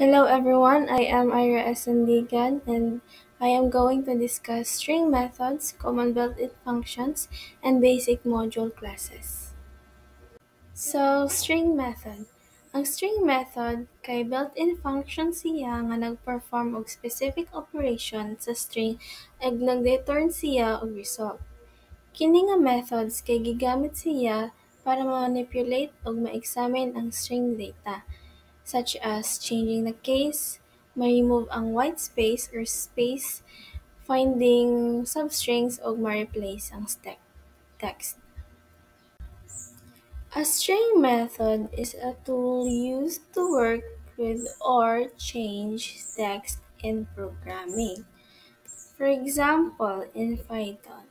Hello everyone, I am Ira Esandigan and I am going to discuss string methods, common built-in functions, and basic module classes. So, string method. Ang string method kay built-in function siya nga nag-perform og specific operation sa string ug nag-return siya og result. Kini nga methods kay gigamit siya para ma-manipulate ug ma-examine ang string data, such as changing the case, ma-remove ang white space or space, finding substrings o ma-replace ang text. A string method is a tool used to work with or change text in programming. For example, in Python.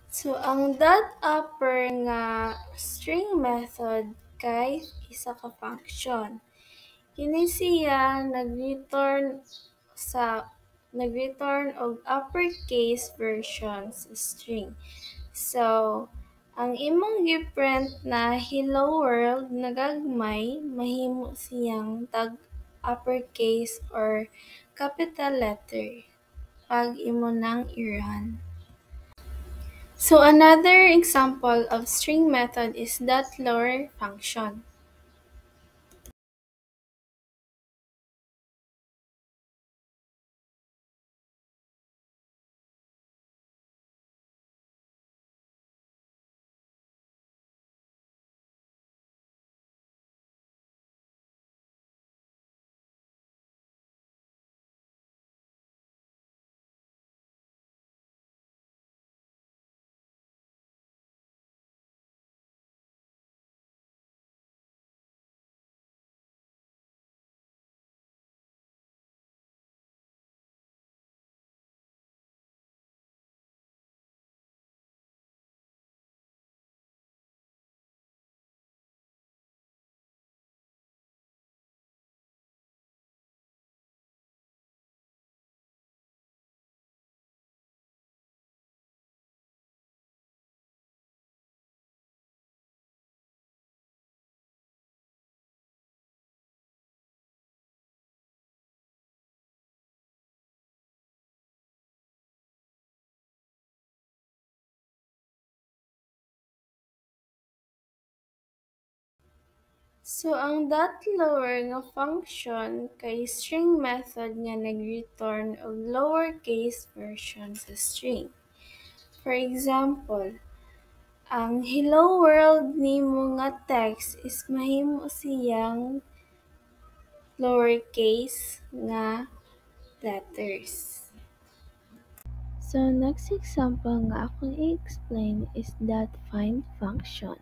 So, ang dot upper nga string method kay isa ka function. Kini siya nag-return og uppercase version sa string. So, ang imong gi-print na hello world nagagmay mahimo siyang tag uppercase or capital letter pag imo nang i-run. So another example of string method is dot lower function. So ang dot lower nga function kay string method nga nag-return og lowercase version sa string. For example, ang hello world nimo nga text is mahimo siyang lowercase nga letters. So next example nga akong i-explain is that find function.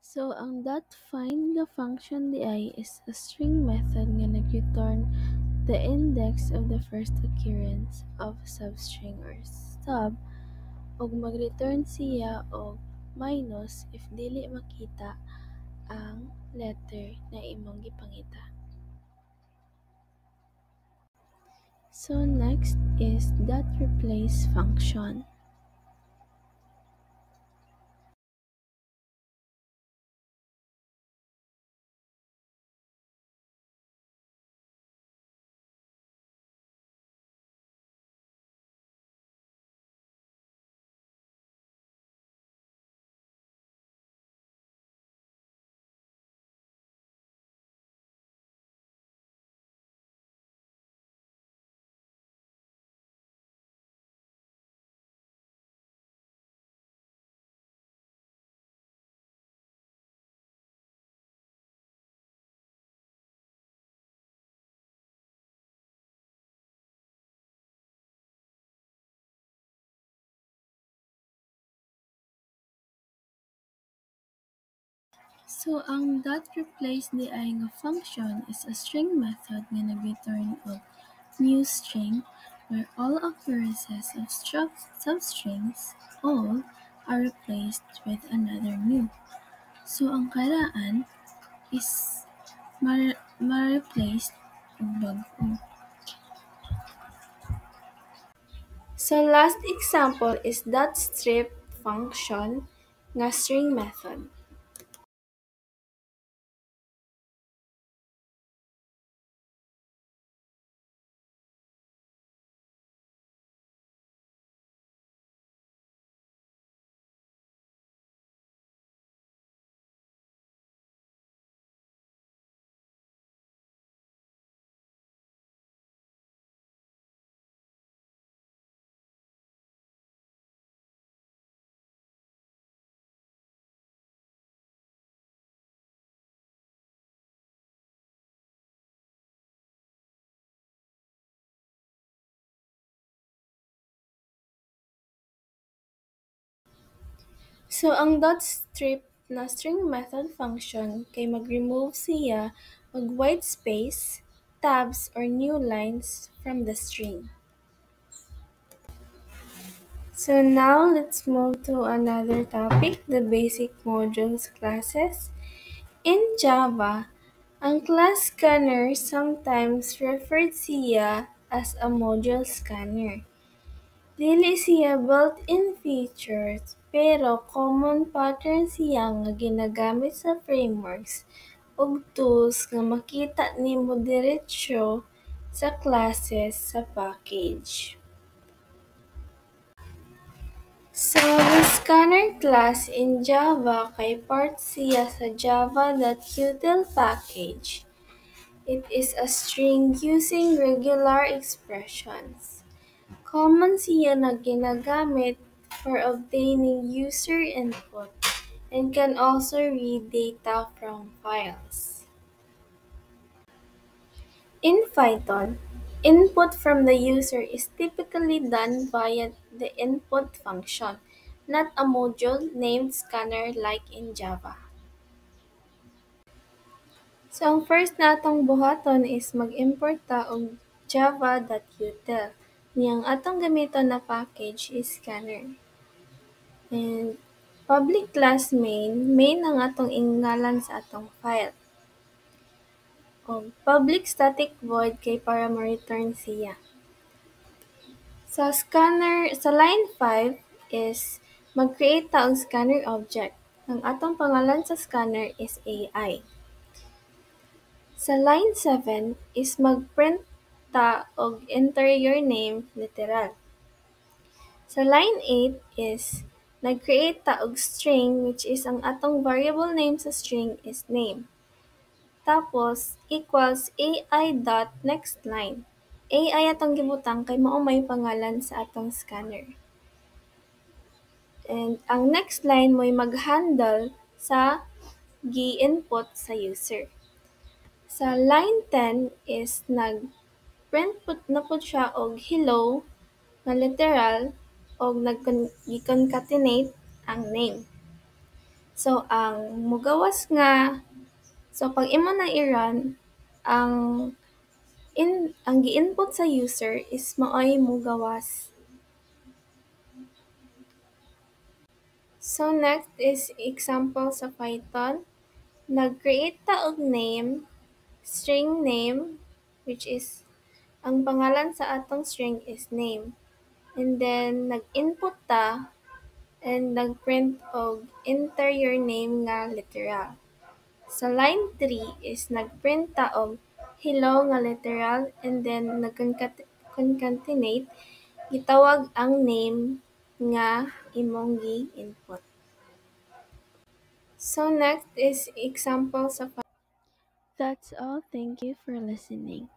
So ang dot find nga function di ay is a string method nga nag-return the index of the first occurrence of substring or stub ug mag-return siya og minus if dili makita ang letter na imong gipangita. So next is dot replace function. So ang dot replace di ay nga function is a string method nga nag-return og new string where all occurrences of substrings all are replaced with another new. So ang karaan is ma-replace og bag-o. So last example is dot strip function nga string method. So ang dot strip na string method function kay mag-remove siya og white space, tabs or new lines from the string. So now let's move to another topic, the basic modules classes. In Java, ang class scanner sometimes referred siya as a module scanner. Dili siya built-in features, pero common pattern siya nga ginagamit sa frameworks ug tools nga makita nimo diretsyo sa classes sa package. So, the scanner class in Java kay part siya sa java.util package. It is a string using regular expressions. Common siya na ginagamit for obtaining user input and can also read data from files. In Python, input from the user is typically done via the input function, not a module named scanner like in Java. So ang first natong buhaton is mag-import ta og java.util. Niyang atong gamiton na package is scanner. And public class main ang atong ingalan sa atong file. O public static void kay para ma-return siya. Sa line 5 is mag-create ta og scanner object. Ang atong pangalan sa scanner is AI. Sa line 7 is mag-print ta og enter your name literal. Sa line 8 is nag-create ta og string which is ang atong variable name sa string is name. Tapos equals AI dot next line. AI atong gibutang kay mao may pangalan sa atong scanner. And ang next line mo'y mag-handle sa gi-input sa user. Sa line 10 is nag-print na pud siya og hello nga literal og gi-concatenate ang name. So ang mugawas nga, so pag imo na i-run, ang ang gi-input sa user is maoy mugawas. So next is example sa Python. Nag-create ta og name, string name, which is ang pangalan sa atong string is name. And then nag-input ta and nag-print og enter your name nga literal. Sa line 3 is nag-print ta og hello nga literal and then nag-concatenate gitawag ang name nga imong gi-input. So next is example sa That's all. Thank you for listening.